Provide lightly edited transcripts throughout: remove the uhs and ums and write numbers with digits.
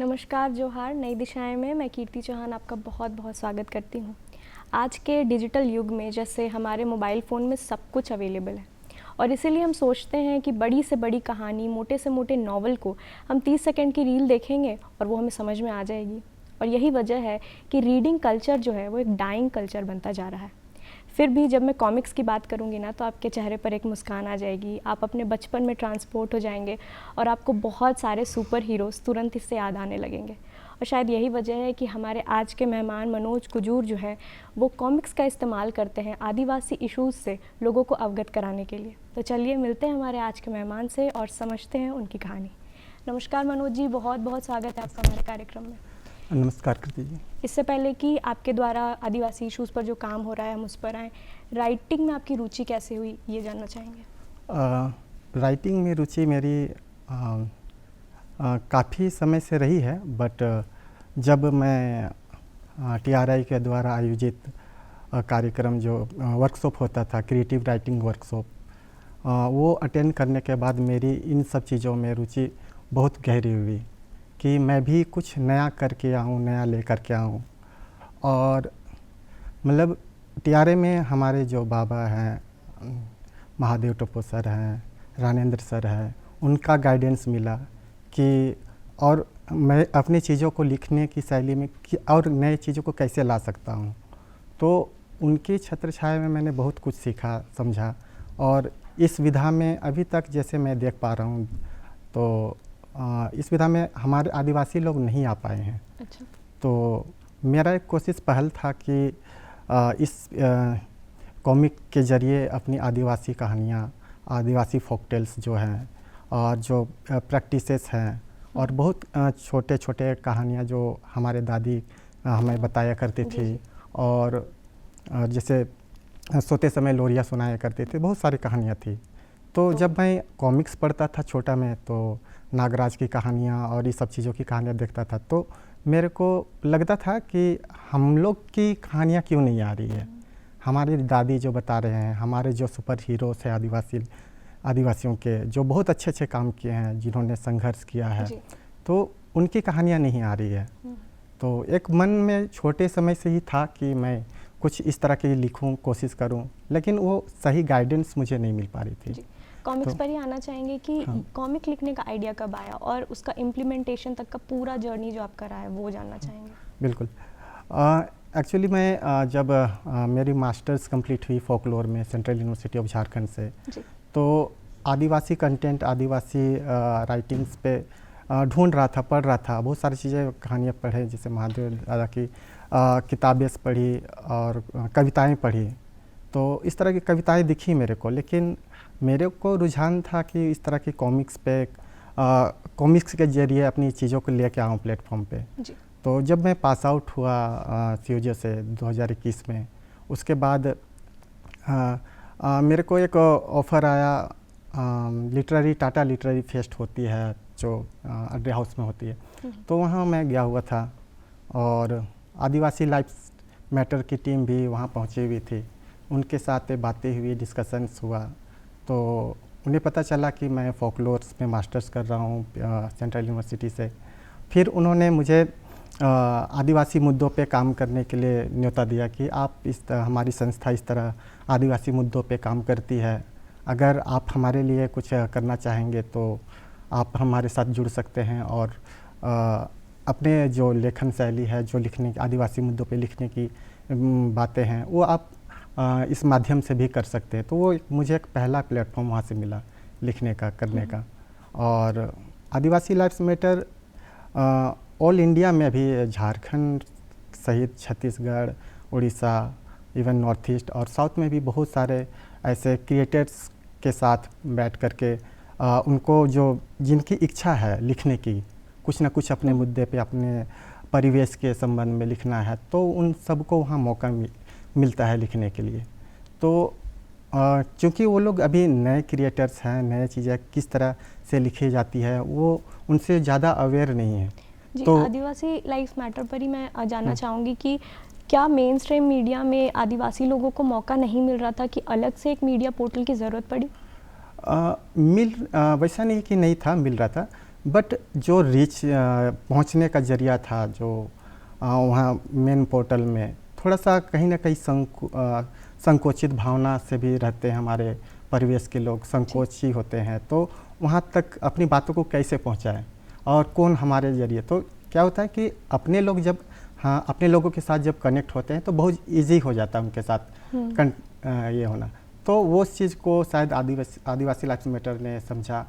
नमस्कार जोहार। नई दिशाएं में मैं कीर्ति चौहान आपका बहुत बहुत स्वागत करती हूँ। आज के डिजिटल युग में जैसे हमारे मोबाइल फ़ोन में सब कुछ अवेलेबल है और इसीलिए हम सोचते हैं कि बड़ी से बड़ी कहानी, मोटे से मोटे नॉवल को हम 30 सेकंड की रील देखेंगे और वो हमें समझ में आ जाएगी। और यही वजह है कि रीडिंग कल्चर जो है वो एक डाइंग कल्चर बनता जा रहा है। फिर भी जब मैं कॉमिक्स की बात करूँगी ना तो आपके चेहरे पर एक मुस्कान आ जाएगी, आप अपने बचपन में ट्रांसपोर्ट हो जाएंगे और आपको बहुत सारे सुपर हीरोज़ तुरंत इससे याद आने लगेंगे। और शायद यही वजह है कि हमारे आज के मेहमान मनोज कुजूर जो है वो कॉमिक्स का इस्तेमाल करते हैं आदिवासी इश्यूज़ से लोगों को अवगत कराने के लिए। तो चलिए मिलते हैं हमारे आज के मेहमान से और समझते हैं उनकी कहानी। नमस्कार मनोज जी, बहुत बहुत स्वागत है आपका हमारे कार्यक्रम में। नमस्कार कृति जी। इससे पहले कि आपके द्वारा आदिवासी इश्यूज़ पर जो काम हो रहा है हम उस पर आएँ, राइटिंग में आपकी रुचि कैसे हुई ये जानना चाहेंगे। राइटिंग में रुचि मेरी काफ़ी समय से रही है, बट जब मैं TRI के द्वारा आयोजित कार्यक्रम जो वर्कशॉप होता था, क्रिएटिव राइटिंग वर्कशॉप, वो अटेंड करने के बाद मेरी इन सब चीज़ों में रुचि बहुत गहरी हुई कि मैं भी कुछ नया करके आऊँ, नया लेकर के आऊँ। और मतलब TRI में हमारे जो बाबा हैं, महादेव टोपो सर हैं, रानेंद्र सर हैं, उनका गाइडेंस मिला कि और मैं अपनी चीज़ों को लिखने की शैली में और नए चीज़ों को कैसे ला सकता हूँ। तो उनकी छत्र छाया में मैंने बहुत कुछ सीखा, समझा। और इस विधा में अभी तक जैसे मैं देख पा रहा हूँ तो इस विधा में हमारे आदिवासी लोग नहीं आ पाए हैं। अच्छा। तो मेरा एक कोशिश पहल था कि इस कॉमिक के ज़रिए अपनी आदिवासी कहानियाँ, आदिवासी फोक टेल्स जो हैं और जो प्रैक्टिसेस हैं और बहुत छोटे छोटे कहानियाँ जो हमारे दादी हमें बताया करती थी, और जैसे सोते समय लोरियाँ सुनाया करते थे, बहुत सारी कहानियाँ थी। तो जब मैं कॉमिक्स पढ़ता था छोटा में, तो नागराज की कहानियाँ और ये सब चीज़ों की कहानियाँ देखता था, तो मेरे को लगता था कि हम लोग की कहानियाँ क्यों नहीं आ रही है। हमारी दादी जो बता रहे हैं, हमारे जो सुपर हीरोज़ हैं आदिवासियों के, जो बहुत अच्छे अच्छे काम किए हैं, जिन्होंने संघर्ष किया है, तो उनकी कहानियाँ नहीं आ रही है। तो एक मन में छोटे समय से ही था कि मैं कुछ इस तरह की लिखूं, कोशिश करूं, लेकिन वो सही गाइडेंस मुझे नहीं मिल पा रही थी। कॉमिक्स पर ही आना चाहेंगे कि कॉमिक लिखने का आइडिया कब आया और उसका इम्प्लीमेंटेशन तक का पूरा जर्नी जो आपका रहा है वो जानना चाहेंगे। बिल्कुल। एक्चुअली मैं जब मेरी मास्टर्स कंप्लीट हुई फोकलोर में सेंट्रल यूनिवर्सिटी ऑफ झारखंड से, तो आदिवासी कंटेंट, आदिवासी राइटिंग्स पे ढूंढ रहा था, पढ़ रहा था। बहुत सारी चीज़ें, कहानियाँ पढ़े, जैसे महादेव दादा की किताबें पढ़ी और कविताएं पढ़ी। तो इस तरह की कविताएं दिखी मेरे को, लेकिन मेरे को रुझान था कि इस तरह की कॉमिक्स पे, कॉमिक्स के ज़रिए अपनी चीज़ों को लेके आऊँ प्लेटफॉर्म पे। तो जब मैं पास आउट हुआ CUJ से 2021 में, उसके बाद मेरे को एक ऑफ़र आया, टाटा लिटरेरी फेस्ट होती है जो अड्डे हाउस में होती है, तो वहाँ मैं गया हुआ था। और आदिवासी लाइफ मैटर की टीम भी वहाँ पहुँची हुई थी, उनके साथ बातें हुई, डिस्कशंस हुआ। तो उन्हें पता चला कि मैं फोकलोर्स में मास्टर्स कर रहा हूँ सेंट्रल यूनिवर्सिटी से। फिर उन्होंने मुझे आदिवासी मुद्दों पे काम करने के लिए न्योता दिया कि आप हमारी संस्था इस तरह आदिवासी मुद्दों पे काम करती है, अगर आप हमारे लिए कुछ करना चाहेंगे तो आप हमारे साथ जुड़ सकते हैं, और अपने जो लेखन शैली है, जो लिखने आदिवासी मुद्दों पे लिखने की बातें हैं, वो आप इस माध्यम से भी कर सकते हैं। तो वो मुझे एक पहला प्लेटफॉर्म वहाँ से मिला लिखने का, करने का। और आदिवासी लाइफ्स मैटर ऑल इंडिया में भी, झारखंड सहित Chhattisgarh, Orissa, even north east और साउथ में भी बहुत सारे ऐसे क्रिएटर्स के साथ बैठ कर के उनको जिनकी इच्छा है लिखने की, कुछ ना कुछ अपने मुद्दे पे, अपने परिवेश के संबंध में लिखना है, तो उन सबको वहाँ मौका मिलता है लिखने के लिए। तो क्योंकि वो लोग अभी नए क्रिएटर्स हैं, नए चीज़ें किस तरह से लिखी जाती है वो उनसे ज़्यादा अवेयर नहीं है। जी, तो आदिवासी लाइफ मैटर पर ही मैं जानना चाहूँगी कि क्या मेन स्ट्रीम मीडिया में आदिवासी लोगों को मौका नहीं मिल रहा था कि अलग से एक मीडिया पोर्टल की ज़रूरत पड़ी? वैसा नहीं कि नहीं था, मिल रहा था, बट जो रीच पहुंचने का जरिया था जो वहाँ मेन पोर्टल में थोड़ा सा कहीं ना कहीं संकोचित भावना से भी रहते हैं हमारे परिवेश के लोग, संकोची होते हैं। तो वहाँ तक अपनी बातों को कैसे पहुँचाएं और कौन हमारे जरिए, तो क्या होता है कि अपने लोग जब अपने लोगों के साथ जब कनेक्ट होते हैं तो बहुत इजी हो जाता है उनके साथ ये होना। तो वो चीज़ को शायद आदिवासी लाइफ मैटर ने समझा।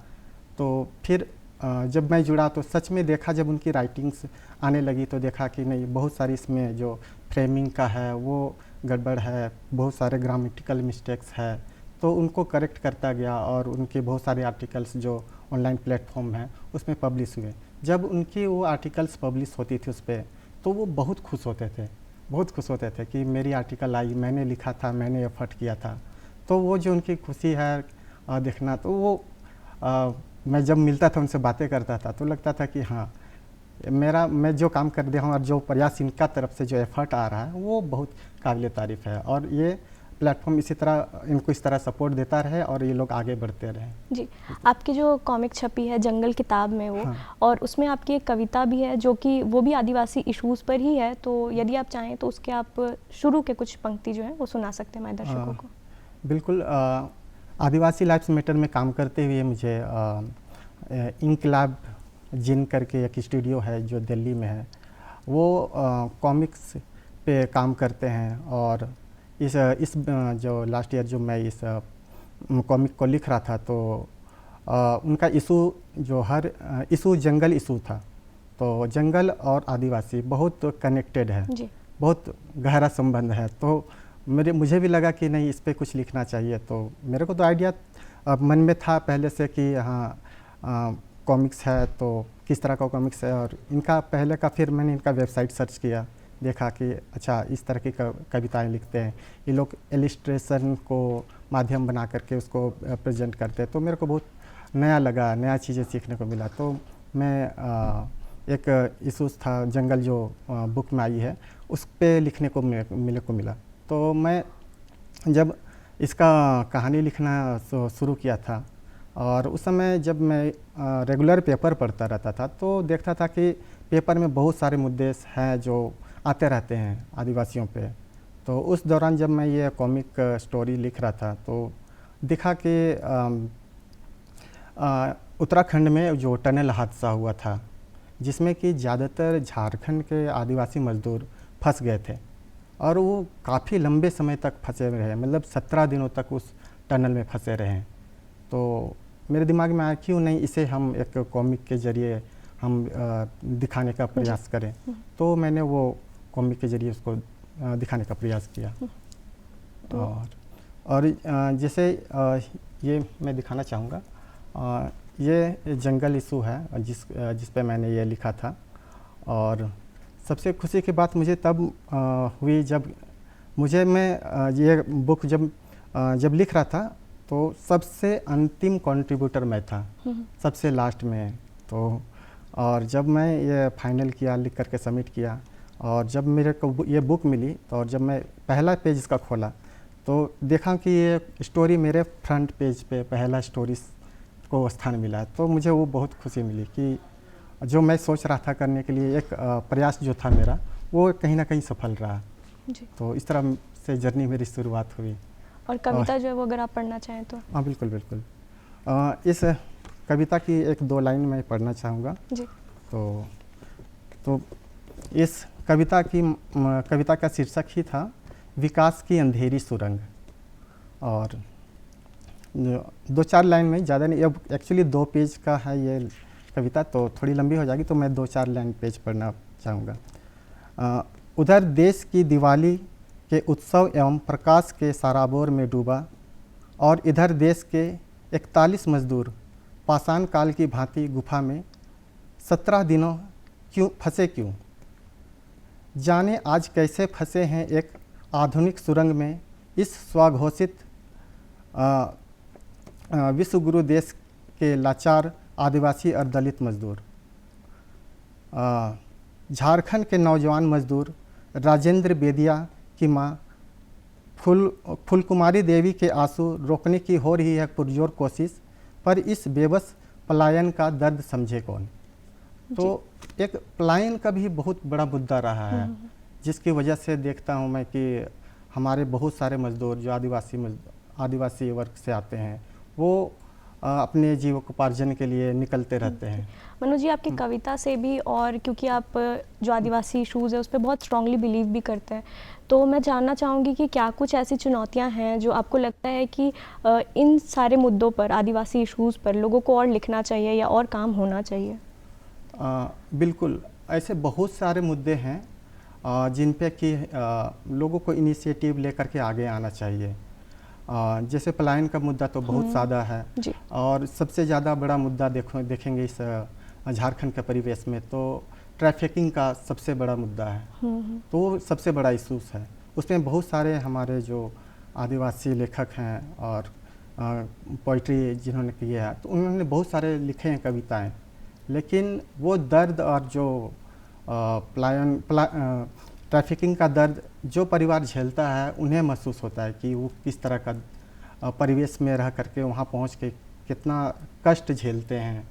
तो फिर जब मैं जुड़ा तो सच में देखा, जब उनकी राइटिंग्स आने लगी तो देखा कि नहीं, बहुत सारी इसमें जो फ्रेमिंग का है वो गड़बड़ है, बहुत सारे ग्रामेटिकल मिस्टेक्स है। तो उनको करेक्ट करता गया और उनके बहुत सारे आर्टिकल्स जो ऑनलाइन प्लेटफॉर्म है उसमें पब्लिश हुए। जब उनकी वो आर्टिकल्स पब्लिश होती थी उस पर, तो वो बहुत खुश होते थे कि मेरी आर्टिकल आई, मैंने लिखा था, मैंने एफर्ट किया था। तो वो जो उनकी खुशी है देखना, तो वो मैं जब मिलता था उनसे बातें करता था तो लगता था कि हाँ, मैं जो काम कर रहा हूँ और जो प्रयास इनका तरफ से जो एफर्ट आ रहा है वो बहुत काबिल तारीफ़ है। और ये प्लेटफॉर्म इसी तरह इनको इस तरह सपोर्ट देता रहे और ये लोग आगे बढ़ते रहें। जी, आपकी जो कॉमिक छपी है जंगल किताब में वो, हाँ। और उसमें आपकी एक कविता भी है जो कि वो भी आदिवासी इश्यूज़ पर ही है। तो यदि आप चाहें तो उसके आप शुरू के कुछ पंक्ति जो है वो सुना सकते हैं हमारे दर्शकों को। बिल्कुल। आदिवासी लाइफ मैटर में काम करते हुए मुझे इंकलाब जिन करके एक स्टूडियो है जो दिल्ली में है, वो कॉमिक्स पे काम करते हैं। और इस जो लास्ट ईयर जो मैं इस कॉमिक को लिख रहा था तो उनका इशू जो हर इशू जंगल इशू था। तो जंगल और आदिवासी बहुत कनेक्टेड है, बहुत गहरा संबंध है। तो मुझे भी लगा कि नहीं, इस पे कुछ लिखना चाहिए। तो मेरे को तो आइडिया मन में था पहले से कि हाँ कॉमिक्स है तो किस तरह का कॉमिक्स है। और इनका पहले का फिर मैंने इनका वेबसाइट सर्च किया, देखा कि अच्छा इस तरह की कविताएं लिखते हैं ये लोग, इलिस्ट्रेशन को माध्यम बना करके उसको प्रेजेंट करते हैं। तो मेरे को बहुत नया लगा, नया चीज़ें सीखने को मिला। तो मैं एक इशूज़ था जंगल जो बुक में आई है उस पे लिखने को मिला। तो मैं जब इसका कहानी लिखना शुरू किया था और उस समय जब मैं रेगुलर पेपर पढ़ता रहता था तो देखता था कि पेपर में बहुत सारे मुद्दे हैं जो आते रहते हैं आदिवासियों पे। तो उस दौरान जब मैं ये कॉमिक स्टोरी लिख रहा था तो देखा कि उत्तराखंड में जो टनल हादसा हुआ था जिसमें कि ज़्यादातर झारखंड के आदिवासी मज़दूर फंस गए थे और वो काफ़ी लंबे समय तक फंसे रहे, मतलब 17 दिनों तक उस टनल में फंसे रहे। तो मेरे दिमाग में आया क्यों नहीं इसे हम एक कॉमिक के ज़रिए हम दिखाने का प्रयास करें। तो मैंने वो कॉमिक के ज़रिए उसको दिखाने का प्रयास किया। और जैसे ये मैं दिखाना चाहूँगा, ये जंगल इशू है जिस पे मैंने ये लिखा था। और सबसे खुशी की बात मुझे तब हुई जब मैं ये बुक जब लिख रहा था तो सबसे अंतिम कंट्रीब्यूटर मैं था, सबसे लास्ट में। तो और जब मैं ये फाइनल किया, लिख करके सबमिट किया, और जब मेरे को ये बुक मिली तो और जब मैं पहला पेज इसका खोला तो देखा कि ये स्टोरी मेरे फ्रंट पेज पे पहला स्टोरी को स्थान मिला। तो मुझे वो बहुत खुशी मिली कि जो मैं सोच रहा था करने के लिए, एक प्रयास जो था मेरा वो कहीं ना कहीं सफल रहा जी। तो इस तरह से जर्नी मेरी शुरुआत हुई। और कविता जो है वो अगर आप पढ़ना चाहें तो? हाँ बिल्कुल। इस कविता की 1-2 लाइन मैं पढ़ना चाहूँगा जी। तो इस कविता का शीर्षक ही था विकास की अंधेरी सुरंग। और 2-4 लाइन में, ज़्यादा नहीं, अब एक्चुअली 2 पेज का है ये कविता तो थोड़ी लंबी हो जाएगी, तो मैं 2-4 लाइन पेज पढ़ना चाहूँगा। उधर देश की दिवाली के उत्सव एवं प्रकाश के सराबोर में डूबा और इधर देश के 41 मजदूर पाषाण काल की भांति गुफा में 17 दिनों फंसे क्यों, जाने आज कैसे फंसे हैं एक आधुनिक सुरंग में इस स्वघोषित विश्व गुरु देश के लाचार आदिवासी और दलित मजदूर। झारखंड के नौजवान मजदूर राजेंद्र बेदिया की मां फुलकुमारी देवी के आंसू रोकने की हो रही है पुरजोर कोशिश, पर इस बेबस पलायन का दर्द समझे कौन। तो एक पलायन का भी बहुत बड़ा मुद्दा रहा है, जिसकी वजह से देखता हूँ मैं कि हमारे बहुत सारे मजदूर जो आदिवासी वर्ग से आते हैं वो अपने जीविकोपार्जन के लिए निकलते रहते हैं। मनोज जी, आपकी कविता से भी, और क्योंकि आप जो आदिवासी इशूज़ है उस पर बहुत स्ट्रांगली बिलीव भी करते हैं, तो मैं जानना चाहूँगी कि क्या कुछ ऐसी चुनौतियाँ हैं जो आपको लगता है कि इन सारे मुद्दों पर, आदिवासी इशूज़ पर लोगों को और लिखना चाहिए या और काम होना चाहिए? बिल्कुल, ऐसे बहुत सारे मुद्दे हैं जिन पे कि लोगों को इनिशिएटिव लेकर के आगे आना चाहिए। जैसे पलायन का मुद्दा तो बहुत ज़्यादा है जी। और सबसे ज़्यादा बड़ा मुद्दा देखेंगे इस झारखंड के परिवेश में तो ट्रैफिकिंग का सबसे बड़ा मुद्दा है। तो वो सबसे बड़ा इशूज़ है। उसमें बहुत सारे हमारे जो आदिवासी लेखक हैं और पोइट्री जिन्होंने की है तो उन्होंने बहुत सारे लिखे हैं कविताएं, लेकिन वो दर्द और जो ट्रैफिकिंग का दर्द जो परिवार झेलता है उन्हें महसूस होता है कि वो किस तरह का परिवेश में रह करके वहाँ पहुँच के कितना कष्ट झेलते हैं।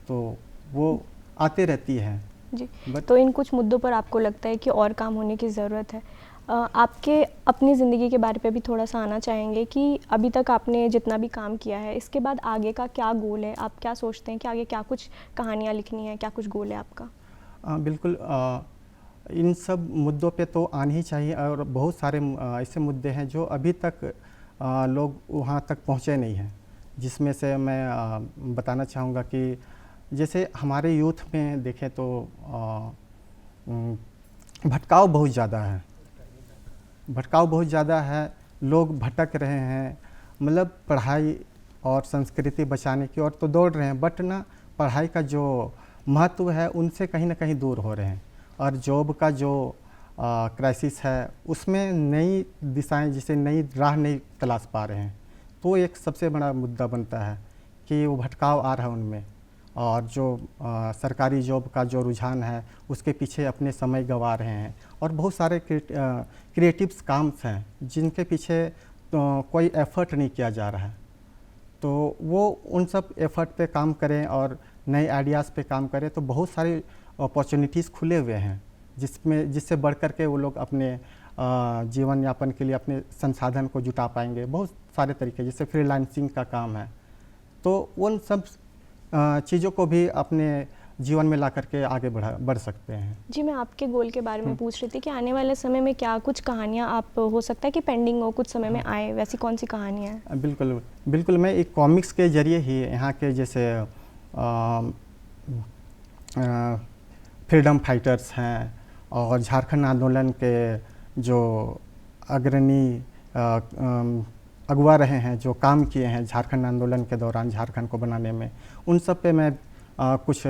तो वो आते रहती हैं जी। तो इन कुछ मुद्दों पर आपको लगता है कि और काम होने की ज़रूरत है। आपके अपनी ज़िंदगी के बारे पे भी थोड़ा सा आना चाहेंगे कि अभी तक आपने जितना भी काम किया है इसके बाद आगे का क्या गोल है? आप क्या सोचते हैं कि आगे क्या कुछ कहानियाँ लिखनी है, क्या कुछ गोल है आपका? बिल्कुल, इन सब मुद्दों पे तो आनी ही चाहिए और बहुत सारे ऐसे मुद्दे हैं जो अभी तक लोग वहाँ तक पहुँचे नहीं हैं, जिसमें से मैं बताना चाहूँगा कि जैसे हमारे यूथ में देखें तो भटकाव बहुत ज़्यादा है, लोग भटक रहे हैं, मतलब पढ़ाई और संस्कृति बचाने की ओर तो दौड़ रहे हैं, बट ना पढ़ाई का जो महत्व है उनसे कहीं ना कहीं दूर हो रहे हैं। और जॉब का जो क्राइसिस है उसमें नई दिशाएं, जिसे नई राह नहीं तलाश पा रहे हैं, तो एक सबसे बड़ा मुद्दा बनता है कि वो भटकाव आ रहा है उनमें। और जो सरकारी जॉब का जो रुझान है उसके पीछे अपने समय गंवा रहे हैं और बहुत सारे क्रिएटिव्स काम्स हैं जिनके पीछे कोई एफर्ट नहीं किया जा रहा है। तो वो उन सब एफर्ट पे काम करें और नए आइडियाज़ पे काम करें तो बहुत सारी अपॉर्चुनिटीज़ खुले हुए हैं जिससे बढ़ कर के वो लोग अपने जीवन यापन के लिए अपने संसाधन को जुटा पाएंगे। बहुत सारे तरीके, जैसे फ्रीलांसिंग का काम है, तो उन सब चीज़ों को भी अपने जीवन में ला करके आगे बढ़ सकते हैं। जी, मैं आपके गोल के बारे में पूछ रही थी कि आने वाले समय में क्या कुछ कहानियाँ आप, हो सकता है कि पेंडिंग हो, कुछ समय में आए, वैसी कौन सी कहानियाँ हैं? बिल्कुल, मैं एक कॉमिक्स के ज़रिए ही यहाँ के जैसे फ्रीडम फाइटर्स हैं और झारखंड आंदोलन के जो अग्रणी अगुवा रहे हैं, जो काम किए हैं झारखंड आंदोलन के दौरान झारखंड को बनाने में, उन सब पे मैं कुछ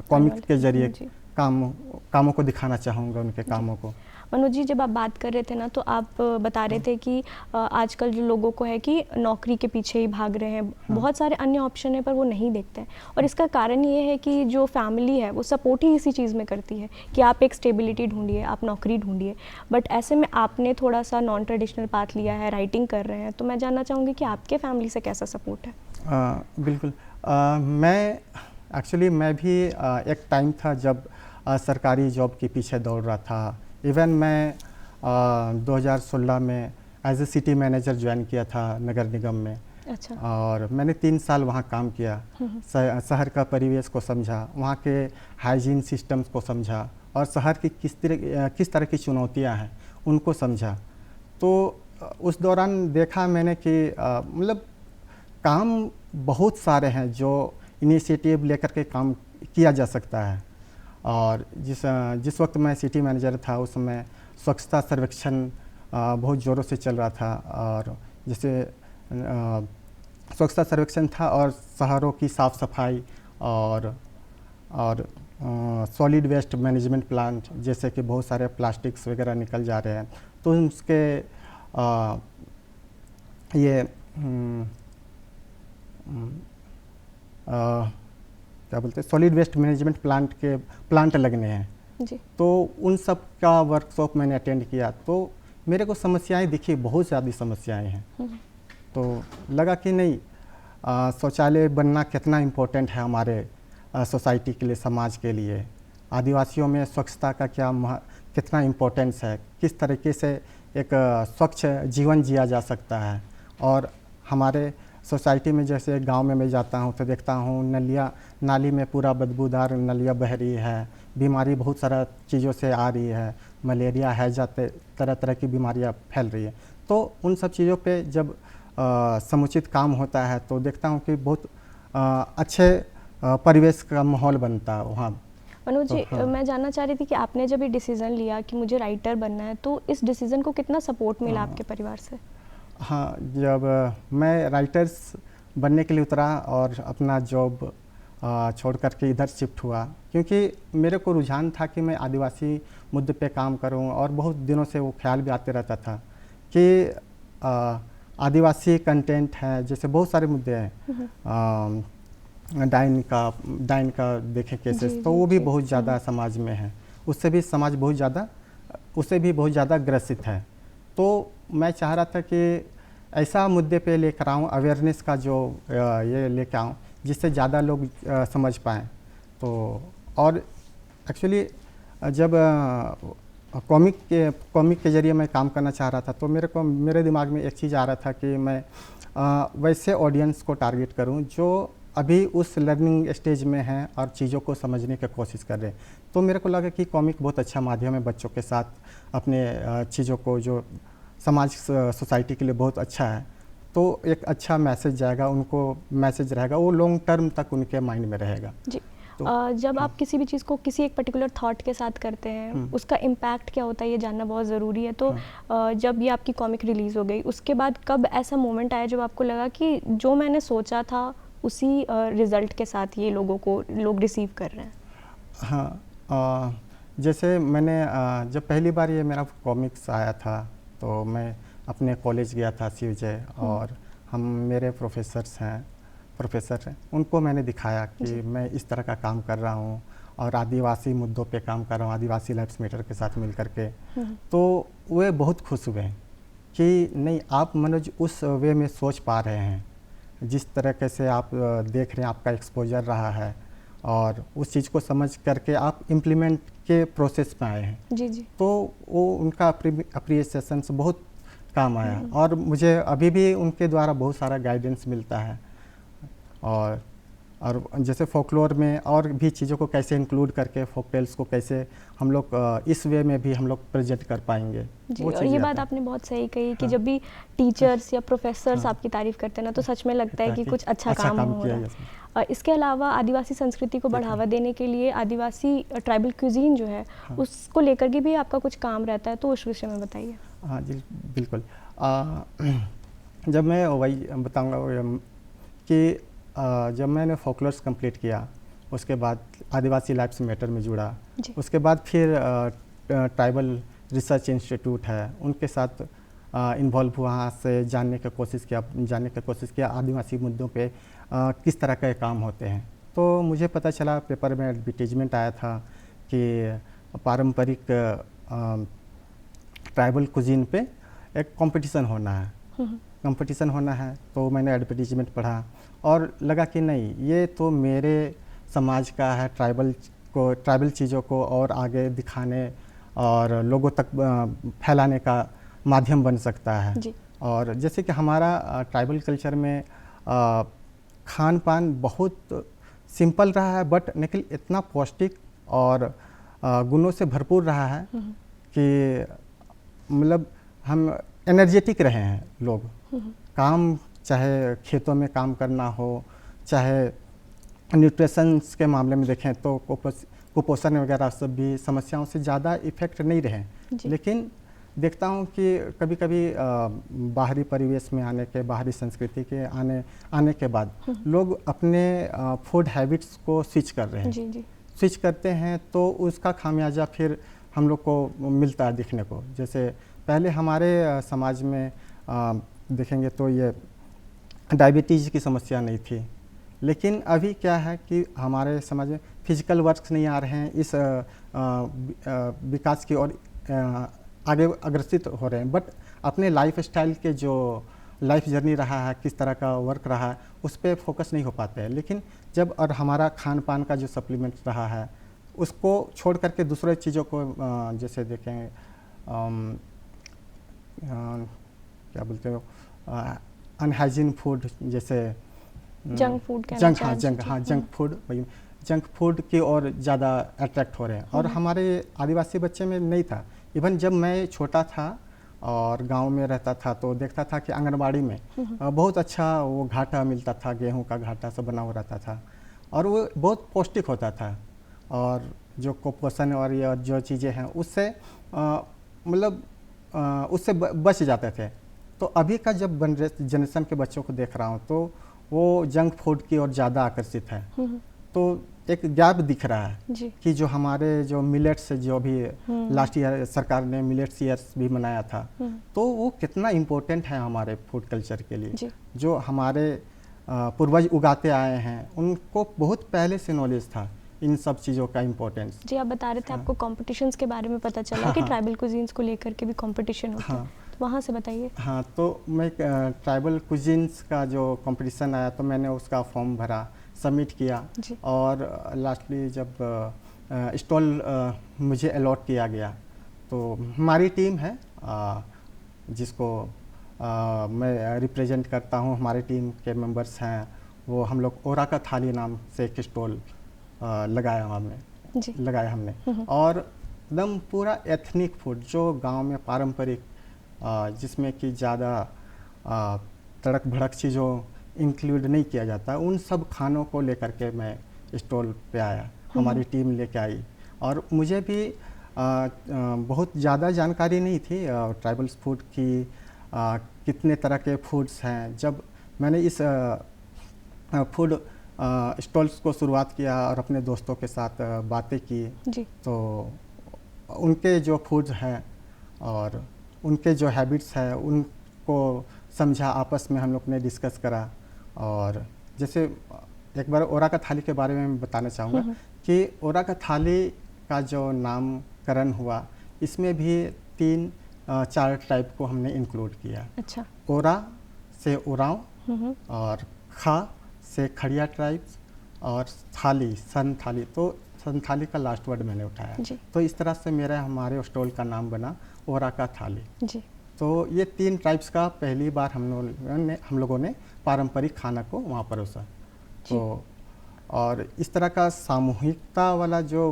कॉमिक्स के ज़रिए कामों को दिखाना चाहूँगा, उनके कामों को। मनोज जी, जब आप बात कर रहे थे ना तो आप बता रहे थे कि आजकल जो लोगों को है कि नौकरी के पीछे ही भाग रहे हैं, बहुत सारे अन्य ऑप्शन है पर वो नहीं देखते हैं, और इसका कारण ये है कि जो फैमिली है वो सपोर्ट ही इसी चीज़ में करती है कि आप एक स्टेबिलिटी ढूंढिए, आप नौकरी ढूंढिए। बट ऐसे में आपने थोड़ा सा नॉन ट्रेडिशनल पाथ लिया है, राइटिंग कर रहे हैं, तो मैं जानना चाहूँगी कि आपके फैमिली से कैसा सपोर्ट है? बिल्कुल, मैं भी एक टाइम था जब सरकारी जॉब के पीछे दौड़ रहा था। इवन मैं 2016 में as a city manager join किया था नगर निगम में। अच्छा। और मैंने 3 साल वहाँ काम किया, शहर का परिवेश को समझा, वहाँ के हाइजीन सिस्टम्स को समझा और शहर की किस तरह की चुनौतियाँ हैं उनको समझा। तो उस दौरान देखा मैंने कि मतलब काम बहुत सारे हैं जो इनिशिएटिव लेकर के काम किया जा सकता है। और जिस वक्त मैं सिटी मैनेजर था उस समय स्वच्छता सर्वेक्षण बहुत ज़ोरों से चल रहा था, और जैसे स्वच्छता सर्वेक्षण था और शहरों की साफ़ सफाई और सॉलिड वेस्ट मैनेजमेंट प्लांट, जैसे कि बहुत सारे प्लास्टिक्स वगैरह निकल जा रहे हैं, तो उसके क्या बोलते हैं, सॉलिड वेस्ट मैनेजमेंट प्लांट लगने हैं जी। तो उन सब का वर्कशॉप मैंने अटेंड किया, तो मेरे को समस्याएं दिखी, बहुत ज़्यादा समस्याएं हैं। तो लगा कि नहीं, शौचालय बनना कितना इम्पोर्टेंट है हमारे सोसाइटी के लिए, समाज के लिए। आदिवासियों में स्वच्छता का कितना इम्पोर्टेंस है, किस तरीके से एक स्वच्छ जीवन जिया जा सकता है। और हमारे सोसाइटी में जैसे गांव में मैं जाता हूं तो देखता हूं नाली में पूरा बदबूदार नलियाँ बह रही है, बीमारी बहुत सारा चीज़ों से आ रही है, मलेरिया है, जाते तरह तरह की बीमारियां फैल रही है। तो उन सब चीज़ों पे जब समुचित काम होता है तो देखता हूं कि बहुत अच्छे परिवेश का माहौल बनता है वहाँ। मनोज जी, हाँ। मैं जानना चाह रही थी कि आपने जब ये डिसीज़न लिया कि मुझे राइटर बनना है, तो इस डिसीज़न को कितना सपोर्ट मिला आपके परिवार से? हाँ, जब मैं राइटर्स बनने के लिए उतरा और अपना जॉब छोड़ कर के इधर शिफ्ट हुआ, क्योंकि मेरे को रुझान था कि मैं आदिवासी मुद्दे पे काम करूं, और बहुत दिनों से वो ख्याल भी आते रहता था कि आदिवासी कंटेंट है, जैसे बहुत सारे मुद्दे हैं, डाइन का देखें केसेस, तो वो भी बहुत ज़्यादा समाज में है, उससे भी समाज उससे भी बहुत ज़्यादा ग्रसित है। तो मैं चाह रहा था कि ऐसा मुद्दे पे लेकर आऊँ, अवेयरनेस का जो ये लेकर आऊँ जिससे ज़्यादा लोग समझ पाएँ। तो और एक्चुअली जब कॉमिक के ज़रिए मैं काम करना चाह रहा था, तो मेरे दिमाग में एक चीज़ आ रहा था कि मैं वैसे ऑडियंस को टारगेट करूं जो अभी उस लर्निंग स्टेज में हैं और चीज़ों को समझने की कोशिश कर रहे हैं। तो मेरे को लगा कि कॉमिक बहुत अच्छा माध्यम है बच्चों के साथ अपने चीज़ों को, जो समाज सोसाइटी के लिए बहुत अच्छा है, तो एक अच्छा मैसेज जाएगा, उनको मैसेज रहेगा, वो लॉन्ग टर्म तक उनके माइंड में रहेगा। जी। जब आप किसी भी चीज़ को किसी एक पर्टिकुलर थॉट के साथ करते हैं, उसका इम्पैक्ट क्या होता है ये जानना बहुत ज़रूरी है। तो जब ये आपकी कॉमिक रिलीज़ हो गई, उसके बाद कब ऐसा मोमेंट आया जब आपको लगा कि जो मैंने सोचा था उसी रिज़ल्ट के साथ ये लोग रिसीव कर रहे हैं? हाँ, जैसे मैंने जब पहली बार ये मेरा कॉमिक्स आया था, तो मैं अपने कॉलेज गया था शिवजय, और मेरे प्रोफेसर हैं, उनको मैंने दिखाया कि मैं इस तरह का काम कर रहा हूँ और आदिवासी मुद्दों पे काम कर रहा हूँ, आदिवासी लाइव्स मैटर के साथ मिल करके। तो वे बहुत खुश हुए कि नहीं, आप मनोज उस वे में सोच पा रहे हैं, जिस तरीके से आप देख रहे हैं, आपका एक्सपोजर रहा है, और उस चीज़ को समझ करके आप इम्प्लीमेंट के प्रोसेस में आए हैं। जी जी। तो वो उनका अप्रिसिएशन से बहुत काम आया, और मुझे अभी भी उनके द्वारा बहुत सारा गाइडेंस मिलता है। और जैसे फोकलोर में और भी चीज़ों को कैसे इंक्लूड करके फोक टेल्स को कैसे हम लोग इस वे में भी हम लोग प्रेजेंट कर पाएंगे। जी, और ये बात आपने बहुत सही कही कि जब भी टीचर्स या प्रोफेसर्स आपकी तारीफ करते हैं ना, तो सच में लगता है कि कुछ अच्छा काम हो रहा है। इसके अलावा आदिवासी संस्कृति को बढ़ावा देने के लिए आदिवासी ट्राइबल क्यूजीन जो है, उसको लेकर के भी आपका कुछ काम रहता है, तो उस विषय में बताइए। हाँ जी, बिल्कुल। जब मैं वही बताऊँगा कि जब मैंने फोकलोर्स कंप्लीट किया, उसके बाद आदिवासी लाइव्स मैटर में जुड़ा, उसके बाद फिर ट्राइबल रिसर्च इंस्टीट्यूट है, उनके साथ इन्वॉल्व हुआ, वहाँ से जानने की कोशिश किया आदिवासी मुद्दों पे किस तरह के काम होते हैं। तो मुझे पता चला, पेपर में एडवर्टीजमेंट आया था कि पारंपरिक ट्राइबल कुजीन पे एक कंपटीशन होना है। तो मैंने एडवर्टीजमेंट पढ़ा और लगा कि नहीं, ये तो मेरे समाज का है, ट्राइबल चीज़ों को और आगे दिखाने और लोगों तक फैलाने का माध्यम बन सकता है जी। और जैसे कि हमारा ट्राइबल कल्चर में खान पान बहुत सिंपल रहा है, बट लेकिन इतना पौष्टिक और गुणों से भरपूर रहा है कि मतलब हम एनर्जेटिक रहे हैं लोग। काम, चाहे खेतों में काम करना हो, चाहे न्यूट्रिशंस के मामले में देखें तो कुपोषण वगैरह सब भी समस्याओं से ज़्यादा इफ़ेक्ट नहीं रहे। लेकिन देखता हूँ कि कभी कभी बाहरी परिवेश में आने के, बाहरी संस्कृति के आने के बाद लोग अपने फूड हैबिट्स को स्विच कर रहे हैं। स्विच करते हैं तो उसका खामियाजा फिर हम लोग को मिलता है दिखने को। जैसे पहले हमारे समाज में देखेंगे तो ये डायबिटीज़ की समस्या नहीं थी, लेकिन अभी क्या है कि हमारे समाज में फिजिकल वर्क्स नहीं आ रहे हैं, इस विकास की ओर आगे अग्रसित हो रहे हैं, बट अपने लाइफ स्टाइल के जो लाइफ जर्नी रहा है, किस तरह का वर्क रहा है, उस पर फोकस नहीं हो पाते हैं। लेकिन जब और हमारा खान पान का जो सप्लीमेंट रहा है उसको छोड़ करके दूसरे चीज़ों को जैसे देखें क्या बोलते हो अनहाइजीन फूड, जैसे जंक फूड कहना जंक फूड, वही जंक फूड की ओर ज़्यादा अट्रैक्ट हो रहे हैं। और हमारे आदिवासी बच्चे में नहीं था। इवन जब मैं छोटा था और गांव में रहता था तो देखता था कि आंगनबाड़ी में बहुत अच्छा वो घाटा मिलता था, गेहूं का घाटा सब बना हुआ रहता था और वो बहुत पौष्टिक होता था। और जो कुपोषण और ये जो चीज़ें हैं उससे मतलब उससे बच जाते थे। तो अभी का जब जनरेशन के बच्चों को देख रहा हूँ तो वो जंक फूड की ओर ज़्यादा आकर्षित है। तो एक गैप दिख रहा है जी। कि जो हमारे जो मिलेट्स जो भी लास्ट ईयर सरकार ने मिलेट्स ईयर्स भी मनाया था, तो वो कितना इम्पोर्टेंट है हमारे फूड कल्चर के लिए जी। जो हमारे पूर्वज उगाते आए हैं उनको बहुत पहले से नॉलेज था इन सब चीज़ों का इम्पोर्टेंस। जी, आप बता रहे थे आपको कॉम्पिटिशन्स के बारे में पता चला कि ट्राइबल कुजीन्स को लेकर के भी कॉम्पिटिशन होता है, तो वहाँ से बताइए। हाँ, तो मैं ट्राइबल कुजीन्स का जो कंपटीशन आया तो मैंने उसका फॉर्म भरा, सबमिट किया और लास्टली जब स्टॉल मुझे अलॉट किया गया तो हमारी टीम है जिसको मैं रिप्रेजेंट करता हूँ, हमारी टीम के मेंबर्स हैं वो, हम लोग ओरा का थाली नाम से एक स्टॉल लगाया हमने और एकदम पूरा एथनिक फूड जो गांव में पारंपरिक जिसमें कि ज़्यादा तड़क भड़क चीज़ों इंक्लूड नहीं किया जाता, उन सब खानों को लेकर के मैं स्टॉल पे आया, हमारी टीम लेके आई। और मुझे भी बहुत ज़्यादा जानकारी नहीं थी ट्राइबल्स फूड की, कितने तरह के फूड्स हैं। जब मैंने इस फूड स्टॉल्स को शुरुआत किया और अपने दोस्तों के साथ बातें की जी। तो उनके जो फूड्स हैं और उनके जो हैबिट्स हैं उनको समझा, आपस में हम लोग ने डिस्कस करा। और जैसे एक बार ओरा का थाली के बारे में बताना चाहूँगा कि ओरा का थाली का जो नामकरण हुआ इसमें भी 3-4 टाइप को हमने इंक्लूड किया। अच्छा। ओरा से उरांव और खा से खड़िया ट्राइब्स और थाली सन थाली, तो सन थाली का लास्ट वर्ड मैंने उठाया जी। तो इस तरह से हमारे स्टॉल का नाम बना ओरा का थाली जी। तो ये 3 ट्राइब्स का पहली बार हम लोगों ने पारंपरिक खाना को वहाँ परोसा। तो और इस तरह का सामूहिकता वाला जो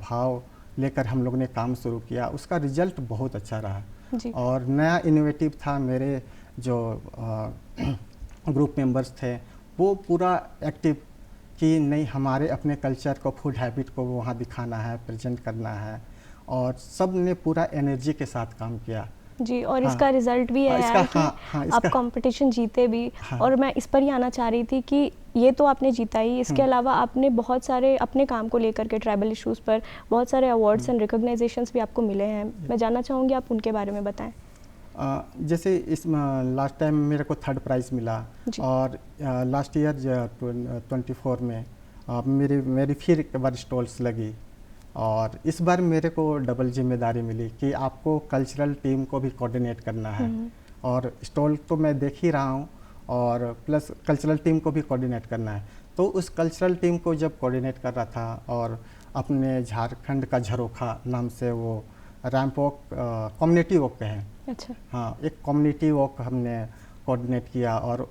भाव लेकर हम लोग ने काम शुरू किया उसका रिजल्ट बहुत अच्छा रहा जी। और नया इनोवेटिव था। मेरे जो ग्रुप मेंबर्स थे वो पूरा एक्टिव कि नहीं, हमारे अपने कल्चर को, फूड हैबिट को वहाँ दिखाना है, प्रेजेंट करना है और सब ने पूरा एनर्जी के साथ काम किया जी। और इसका रिजल्ट भी है कि आप कंपटीशन जीते भी। और मैं इस पर ही आना चाह रही थी कि ये तो आपने जीता ही, इसके अलावा आपने बहुत सारे अपने काम को लेकर के ट्राइबल इश्यूज़ पर बहुत सारे अवार्ड्स एंड रिकॉग्नाइजेशंस भी आपको मिले हैं। मैं जानना चाहूँगी आप उनके बारे में बताएं। जैसे इस लास्ट टाइम मेरे को 3rd प्राइज़ मिला और लास्ट ईयर 24 में मेरी फिर एक बार स्टॉल्स लगी और इस बार मेरे को डबल जिम्मेदारी मिली कि आपको कल्चरल टीम को भी कोऑर्डिनेट करना है। और स्टॉल तो मैं देख ही रहा हूँ और प्लस कल्चरल टीम को भी कोऑर्डिनेट करना है। तो उस कल्चरल टीम को जब कोऑर्डिनेट कर रहा था और अपने झारखंड का झरोखा नाम से वो रैंप वॉक कम्युनिटी वॉक पे है। अच्छा। हाँ, एक कम्युनिटी वॉक हमने कोऑर्डिनेट किया और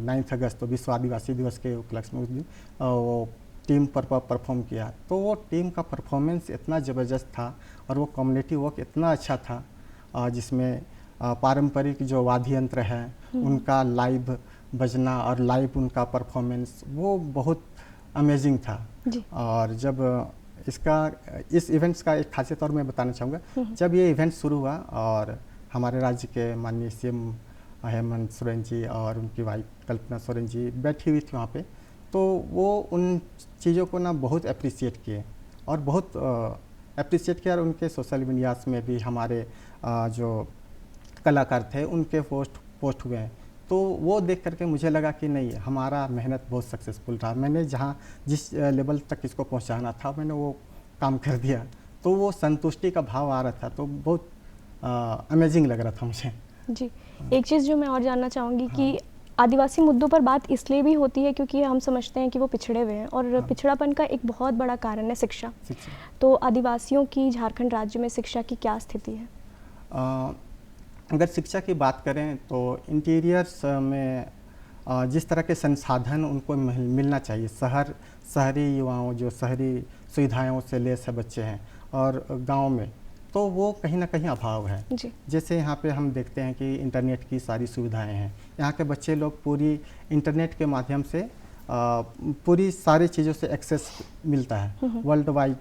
9 अगस्त तो विश्व आदिवासी दिवस के उपलक्ष्य में उस दिन वो टीम पर परफॉर्म किया। तो वो टीम का परफॉर्मेंस इतना ज़बरदस्त था और वो कम्युनिटी वर्क इतना अच्छा था जिसमें पारंपरिक जो वाद्य यंत्र है उनका लाइव बजना और लाइव उनका परफॉर्मेंस वो बहुत अमेजिंग था जी। और जब इस इवेंट्स का एक खासियत और मैं बताना चाहूँगा, जब ये इवेंट शुरू हुआ और हमारे राज्य के माननीय सीएम हेमंत सोरेन जी और उनकी वाइफ कल्पना सोरेन जी बैठी हुई थी वहाँ पे, तो वो उन चीज़ों को ना बहुत अप्रिशिएट किए और बहुत अप्रिशिएट किया और उनके सोशल मीडियाज़ में भी हमारे जो कलाकार थे उनके पोस्ट हुए हैं। तो वो देख करके मुझे लगा कि नहीं, हमारा मेहनत बहुत सक्सेसफुल रहा। मैंने जिस लेवल तक इसको पहुंचाना था मैंने वो काम कर दिया। तो वो संतुष्टि का भाव आ रहा था, तो बहुत अमेजिंग लग रहा था मुझे। जी, एक चीज़ जो मैं और जानना चाहूँगी कि आदिवासी मुद्दों पर बात इसलिए भी होती है क्योंकि हम समझते हैं कि वो पिछड़े हुए हैं और पिछड़ापन का एक बहुत बड़ा कारण है शिक्षा। तो आदिवासियों की झारखंड राज्य में शिक्षा की क्या स्थिति है? अगर शिक्षा की बात करें तो इंटीरियर्स में जिस तरह के संसाधन उनको मिलना चाहिए, शहरी युवाओं जो शहरी सुविधाओं से लैस है बच्चे हैं, और गांव में तो वो कहीं ना कहीं अभाव है। जैसे यहाँ पे हम देखते हैं कि इंटरनेट की सारी सुविधाएं हैं, यहाँ के बच्चे लोग पूरी इंटरनेट के माध्यम से पूरी सारी चीज़ों से एक्सेस मिलता है, वर्ल्ड वाइड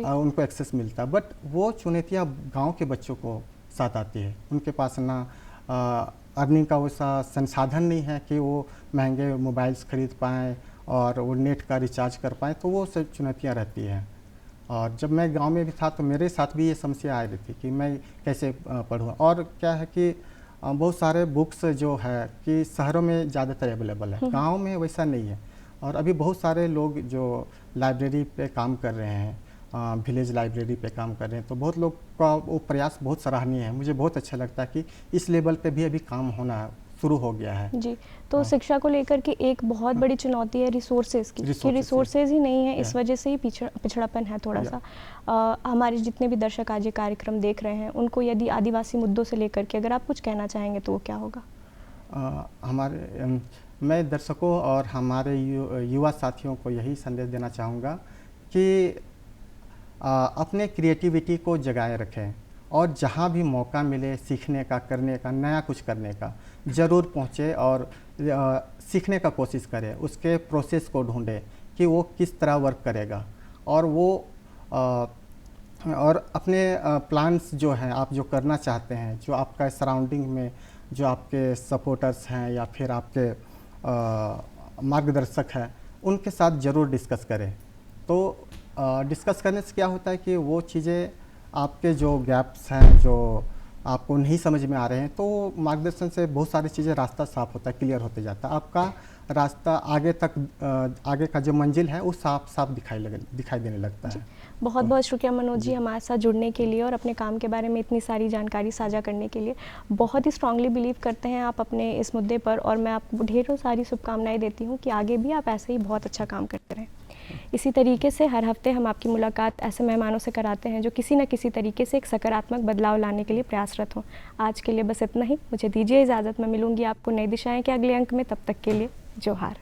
उनको एक्सेस मिलता है। बट वो चुनौतियाँ गांव के बच्चों को साथ आती है, उनके पास ना अर्निंग का वैसा संसाधन नहीं है कि वो महंगे मोबाइल्स खरीद पाएँ और वो नेट का रिचार्ज कर पाएँ, तो वो सब चुनौतियाँ रहती हैं। और जब मैं गांव में भी था तो मेरे साथ भी ये समस्या आ रही थी कि मैं कैसे पढ़ूँ। और क्या है कि बहुत सारे बुक्स जो है कि शहरों में ज़्यादातर अवेलेबल है, गांव में वैसा नहीं है। और अभी बहुत सारे लोग जो लाइब्रेरी पे काम कर रहे हैं, विलेज लाइब्रेरी पे काम कर रहे हैं, तो बहुत लोग का वो प्रयास बहुत सराहनीय है। मुझे बहुत अच्छा लगता है कि इस लेवल पे भी अभी काम होना शुरू हो गया है। जी, तो शिक्षा को लेकर के एक बहुत बड़ी चुनौती है रिसोर्सेज की, कि रिसोर्सेज ही नहीं है, इस वजह से ही पिछड़ापन है थोड़ा सा। हमारे जितने भी दर्शक आज ये कार्यक्रम देख रहे हैं, उनको यदि आदिवासी मुद्दों से लेकर के अगर आप कुछ कहना चाहेंगे तो वो क्या होगा? मैं दर्शकों और हमारे युवा साथियों को यही संदेश देना चाहूँगा कि अपने क्रिएटिविटी को जगाए रखें और जहाँ भी मौका मिले सीखने का, करने का, नया कुछ करने का, ज़रूर पहुँचे और सीखने का कोशिश करें। उसके प्रोसेस को ढूंढें कि वो किस तरह वर्क करेगा, और वो और अपने प्लान्स जो हैं, आप जो करना चाहते हैं, जो आपका सराउंडिंग में जो आपके सपोर्टर्स हैं या फिर आपके मार्गदर्शक हैं, उनके साथ ज़रूर डिस्कस करें। तो डिस्कस करने से क्या होता है कि वो चीज़ें आपके जो गैप्स हैं जो आपको नहीं समझ में आ रहे हैं, तो मार्गदर्शन से बहुत सारी चीज़ें रास्ता साफ होता है, क्लियर होते जाता है। आपका रास्ता आगे का जो मंजिल है वो साफ दिखाई देने लगता है। बहुत बहुत शुक्रिया मनोज जी हमारे साथ जुड़ने के लिए और अपने काम के बारे में इतनी सारी जानकारी साझा करने के लिए। बहुत ही स्ट्रांगली बिलीव करते हैं आप अपने इस मुद्दे पर, और मैं आपको ढेरों सारी शुभकामनाएं देती हूँ कि आगे भी आप ऐसे ही बहुत अच्छा काम करते रहें। इसी तरीके से हर हफ्ते हम आपकी मुलाकात ऐसे मेहमानों से कराते हैं जो किसी न किसी तरीके से एक सकारात्मक बदलाव लाने के लिए प्रयासरत हों। आज के लिए बस इतना ही, मुझे दीजिए इजाज़त। मैं मिलूंगी आपको नई दिशाएं के अगले अंक में, तब तक के लिए जोहार।